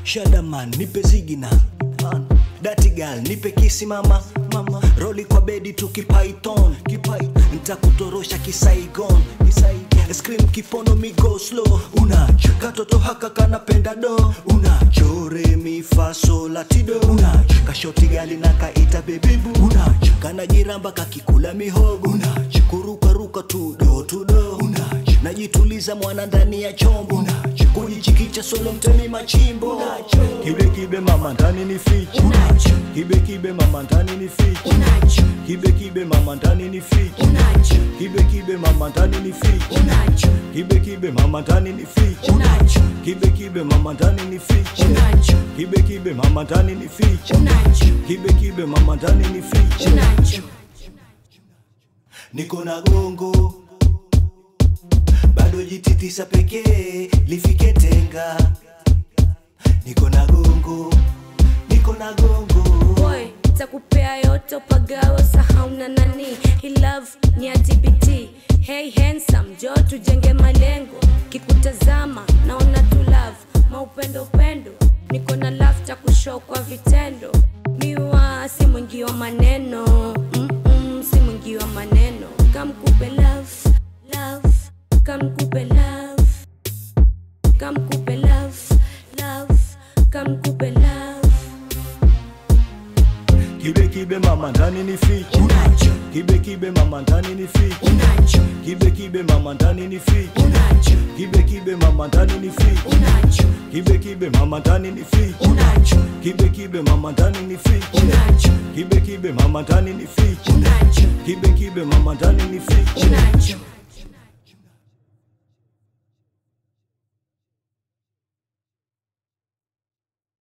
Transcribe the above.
Shadaman nipe zigina, Dirty girl nipe kisi mama. Roli kwa bedi tukipaiton, nitakutorosha kisaigon. Scream kipono mi go slow. Unacho katoto haka kanapenda do. Unacho re mi fa sol la ti do. Unacho kashoti gali na kaita bebibu. Unacho kana jiramba kakikula mihogo. Unacho kuruka ruka tu do. Unacho najituliza mwana ndani ya chombo. Unacho kujichikicha solo mtemi machimbo. Unacho kibe mama ndani ni fichi. Unacho kibe mama ndani ni fichi. Unacho kibe mama ndani ni fichi. Unacho kibe mama ndani ni fichi. Unacho kibe mama ndani ni fichi. Unacho kibe mama ndani ni fichi. Unacho kibe mama ndani ni fichi. Unacho kibe mama ndani ni fichi. Unacho niko na gongo bado jititisa pekee lifike tenga. Niko na gongo boy takupea yote pagawa sahau na nani. He love ni TBT. Hey handsome jo tujenge malengo. Kikutazama naona tu love maupendo. Niko na love takushow kwa vitendo. Miwa si mwingi wa maneno. Si mwingi wa maneno. Kamkupe love kamkupe love kamkupe love kamkupe love. Kibe mama ndani ni fichi. Unacho kibe mama ndani ni fichi. Unacho kibe mama ndani ni fichi. Unacho kibe mama ndani ni fichi. Unacho kibe mama ndani ni fichi. Unacho kibe mama ndani ni fichi. Unacho kibe mama ndani ni fichi. Unacho kibe mama ndani ni fichi. Unacho